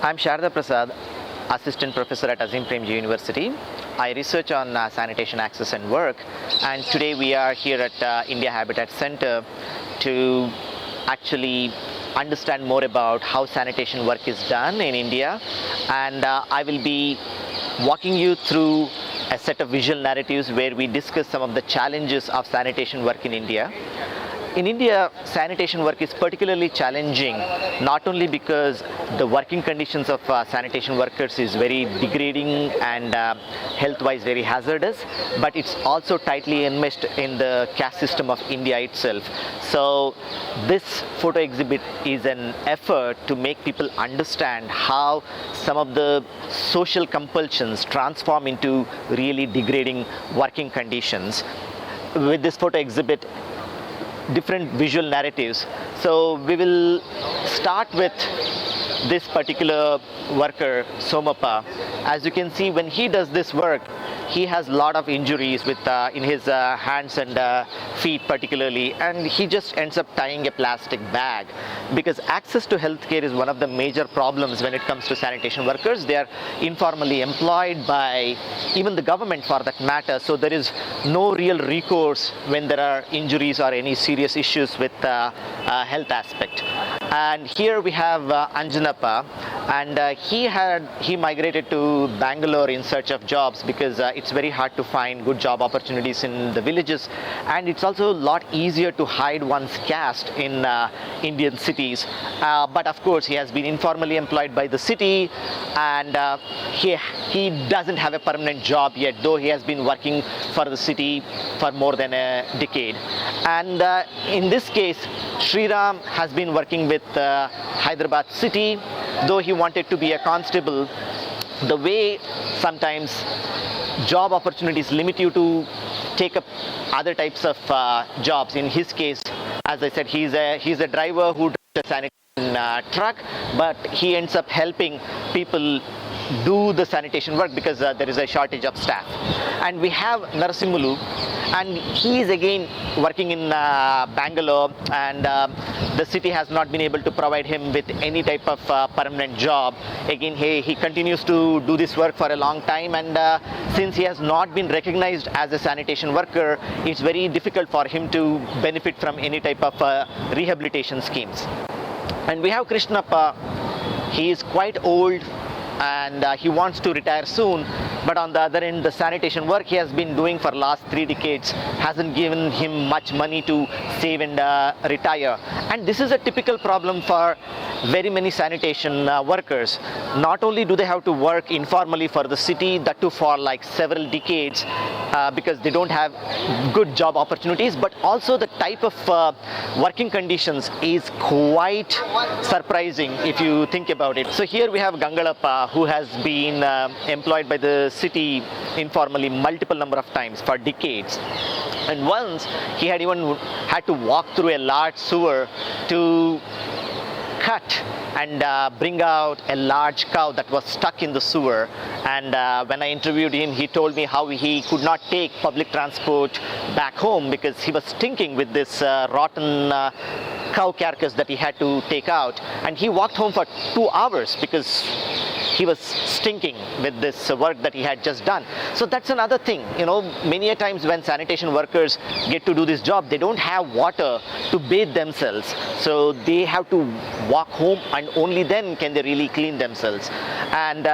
I'm Sharda Prasad, Assistant Professor at Azim Premji University. I research on sanitation access and work, and today we are here at India Habitat Center to actually understand more about how sanitation work is done in India, and I will be walking you through a set of visual narratives where we discuss some of the challenges of sanitation work in India. In India, sanitation work is particularly challenging, not only because the working conditions of sanitation workers is very degrading and health-wise very hazardous, but it's also tightly enmeshed in the caste system of India itself. So this photo exhibit is an effort to make people understand how some of the social compulsions transform into really degrading working conditions. With this photo exhibit, different visual narratives. So we will start with this particular worker, Somappa. As you can see, when he does this work, he has a lot of injuries with in his hands and feet particularly, and he just ends up tying a plastic bag, because access to healthcare is one of the major problems when it comes to sanitation workers. They are informally employed by even the government for that matter, so there is no real recourse when there are injuries or any serious issues with health aspect. And here we have Anjanappa, and he migrated to Bangalore in search of jobs, because it's very hard to find good job opportunities in the villages, and it's also a lot easier to hide one's caste in Indian cities. But of course, he has been informally employed by the city, and he doesn't have a permanent job yet, though he has been working for the city for more than a decade. And in this case, Sriram has been working with Hyderabad city, though he wanted to be a constable. The way sometimes job opportunities limit you to take up other types of jobs. In his case, as I said, he's a driver who drives a sanitation truck, but he ends up helping people do the sanitation work because there is a shortage of staff. And we have Narasimulu, and he is again working in Bangalore, and the city has not been able to provide him with any type of permanent job. Again, he continues to do this work for a long time, and since he has not been recognized as a sanitation worker, it's very difficult for him to benefit from any type of rehabilitation schemes. And we have Krishnappa. He is quite old, and he wants to retire soon, but on the other end, the sanitation work he has been doing for last 3 decades hasn't given him much money to save and retire. And this is a typical problem for very many sanitation workers. Not only do they have to work informally for the city, that too for like several decades, because they don't have good job opportunities, but also the type of working conditions is quite surprising if you think about it. So here we have Gangalappa, who has been employed by the city informally multiple number of times for decades. And once he had even had to walk through a large sewer to cut and bring out a large cow that was stuck in the sewer. And when I interviewed him, he told me how he could not take public transport back home because he was stinking with this rotten cow carcass that he had to take out. And he walked home for 2 hours because he was stinking with this work that he had just done. So that's another thing, many a times when sanitation workers get to do this job, they don't have water to bathe themselves. So they have to walk home, and only then can they really clean themselves. And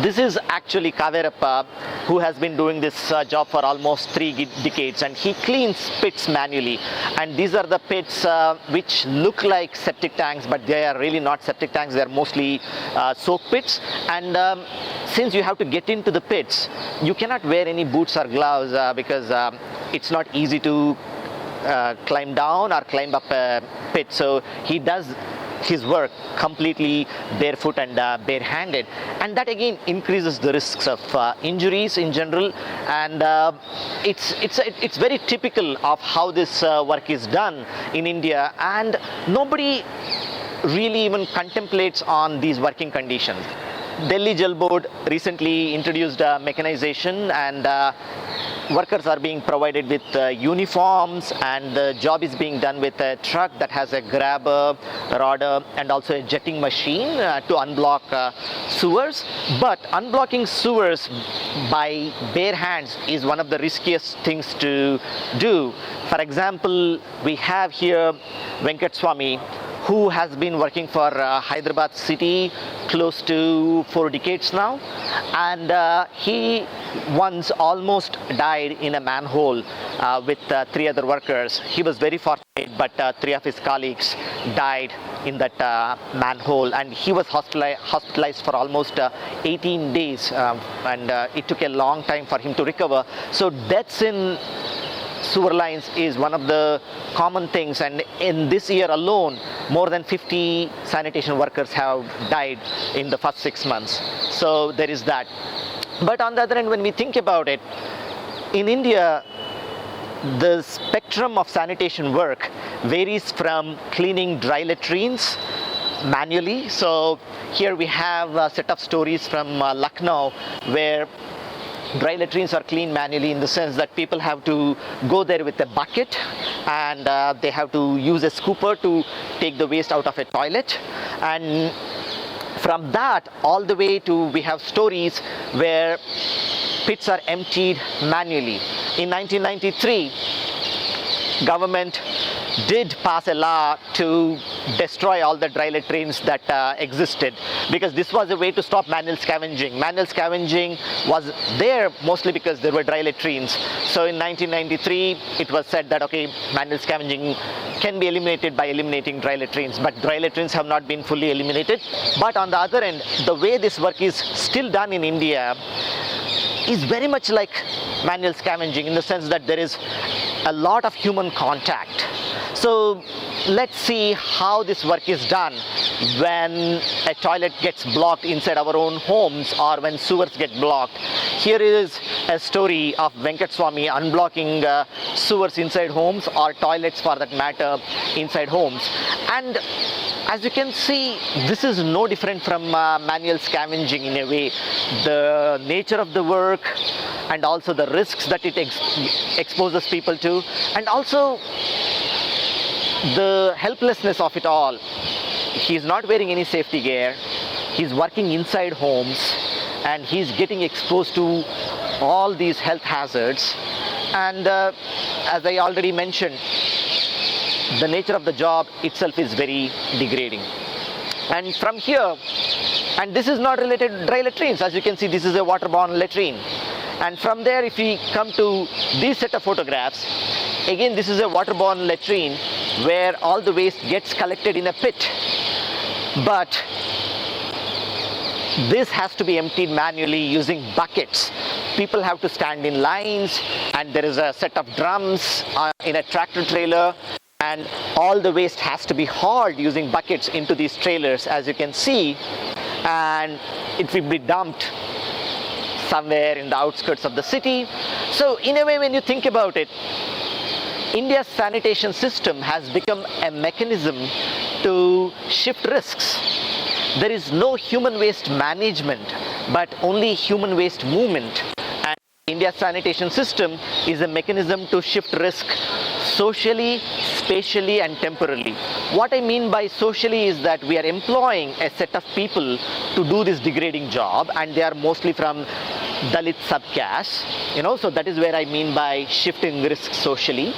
this is actually Kaverappa, who has been doing this job for almost 3 decades, and he cleans pits manually. And these are the pits which look like septic tanks, but they are really not septic tanks. They are mostly soak pits. And since you have to get into the pits, you cannot wear any boots or gloves because it's not easy to climb down or climb up a pit. So he does his work completely barefoot and barehanded, and that again increases the risks of injuries in general. And it's very typical of how this work is done in India, and nobody really even contemplates on these working conditions. Delhi Jal Board recently introduced mechanization, and workers are being provided with uniforms, and the job is being done with a truck that has a grabber, rodder, and also a jetting machine to unblock sewers. But unblocking sewers by bare hands is one of the riskiest things to do. For example, we have here Venkat Swamy, who has been working for Hyderabad city close to 4 decades now, and he once almost died in a manhole with 3 other workers. He was very fortunate, but 3 of his colleagues died in that manhole, and he was hospitalized for almost 18 days, and it took a long time for him to recover. So deaths in sewer lines is one of the common things, and in this year alone more than 50 sanitation workers have died in the first 6 months. So there is that. But on the other hand, when we think about it, in India the spectrum of sanitation work varies from cleaning dry latrines manually. So here we have a set of stories from Lucknow, where dry latrines are cleaned manually, in the sense that people have to go there with a bucket, and they have to use a scooper to take the waste out of a toilet. And from that all the way to, we have stories where pits are emptied manually. In 1993, government did pass a law to destroy all the dry latrines that existed, because this was a way to stop manual scavenging. Manual scavenging was there mostly because there were dry latrines. So in 1993 it was said that okay, manual scavenging can be eliminated by eliminating dry latrines, but dry latrines have not been fully eliminated. But on the other end, the way this work is still done in India is very much like manual scavenging, in the sense that there is a lot of human contact. So let's see how this work is done when a toilet gets blocked inside our own homes, or when sewers get blocked. Here is a story of Venkat Swamy unblocking sewers inside homes, or toilets for that matter, inside homes. And as you can see, this is no different from manual scavenging in a way. The nature of the work, and also the risks that it exposes people to, and also the helplessness of it all. He's not wearing any safety gear, he's working inside homes, and he's getting exposed to all these health hazards. And as I already mentioned, the nature of the job itself is very degrading. And from here, and this is not related to dry latrines, as you can see, this is a waterborne latrine. And from there, if we come to this set of photographs, again this is a waterborne latrine where all the waste gets collected in a pit. But this has to be emptied manually using buckets. People have to stand in lines, and there is a set of drums in a tractor trailer, and all the waste has to be hauled using buckets into these trailers, as you can see, and it will be dumped somewhere in the outskirts of the city. So in a way, when you think about it, India's sanitation system has become a mechanism to shift risks. There is no human waste management, but only human waste movement. And India's sanitation system is a mechanism to shift risk socially, spatially, and temporally. What I mean by socially is that we are employing a set of people to do this degrading job, and they are mostly from Dalit subcaste, so that is where I mean by shifting risk socially,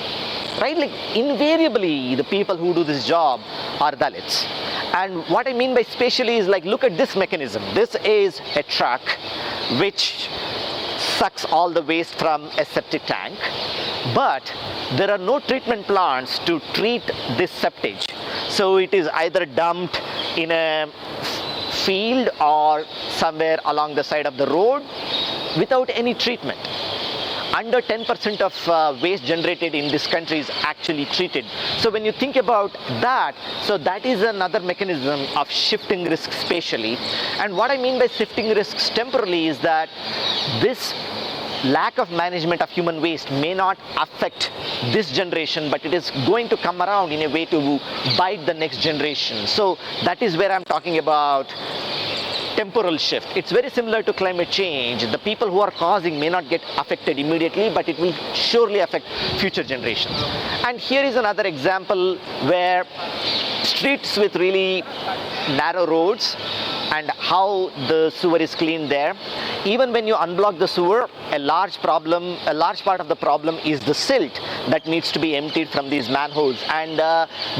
right? Like invariably the people who do this job are Dalits. And what I mean by spatially is like, look at this mechanism. This is a truck which sucks all the waste from a septic tank, but there are no treatment plants to treat this septage. So it is either dumped in a field or somewhere along the side of the road without any treatment. Under 10% of waste generated in this country is actually treated. So when you think about that, so that is another mechanism of shifting risk spatially. And what I mean by shifting risks temporally is that this lack of management of human waste may not affect this generation, but it is going to come around in a way to bite the next generation. So that is where I'm talking about temporal shift. It's very similar to climate change. The people who are causing may not get affected immediately, but it will surely affect future generations. And here is another example where streets with really narrow roads and how the sewer is cleaned there. Even when you unblock the sewer, a large part of the problem is the silt that needs to be emptied from these manholes. And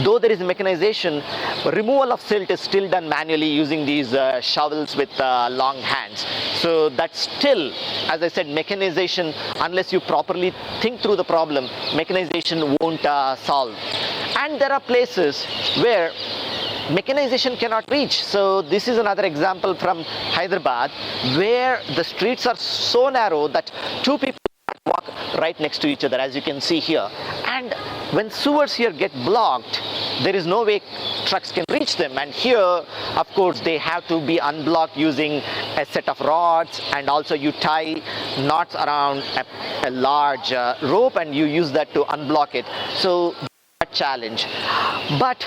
though there is mechanization, removal of silt is still done manually using these shovels with long hands. So that's still, as I said, mechanization, unless you properly think through the problem, mechanization won't solve. And there are places where mechanization cannot reach. So this is another example from Hyderabad, where the streets are so narrow that two people walk right next to each other, as you can see here. And when sewers here get blocked, there is no way trucks can reach them. And here, of course, they have to be unblocked using a set of rods, and also you tie knots around a large rope and you use that to unblock it. So that challenge. But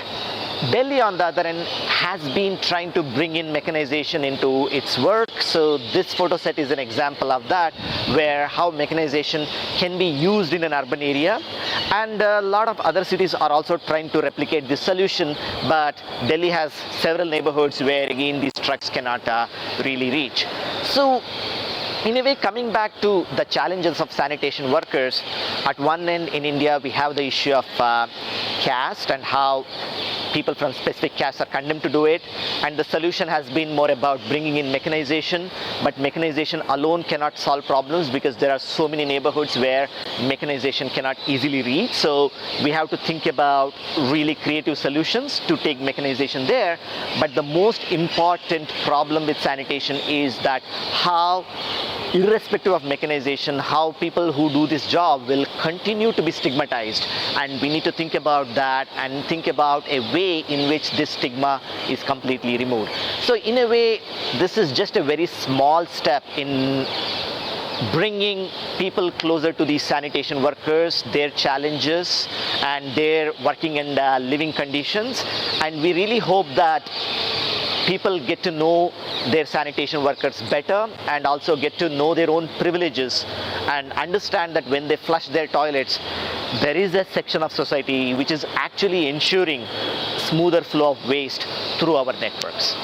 Delhi, on the other end, has been trying to bring in mechanization into its work. So this photo set is an example of that, where how mechanization can be used in an urban area. And a lot of other cities are also trying to replicate this solution, but Delhi has several neighborhoods where again these trucks cannot really reach. So in a way, coming back to the challenges of sanitation workers, at one end in India we have the issue of caste and how people from specific castes are condemned to do it, and the solution has been more about bringing in mechanization. But mechanization alone cannot solve problems because there are so many neighborhoods where mechanization cannot easily reach. So we have to think about really creative solutions to take mechanization there. But the most important problem with sanitation is that how, irrespective of mechanization, how people who do this job will continue to be stigmatized, and we need to think about that and think about a way in which this stigma is completely removed. So in a way, this is just a very small step in bringing people closer to these sanitation workers, their challenges and their working and living conditions. And we really hope that people get to know their sanitation workers better and also get to know their own privileges and understand that when they flush their toilets, there is a section of society which is actually ensuring smoother flow of waste through our networks.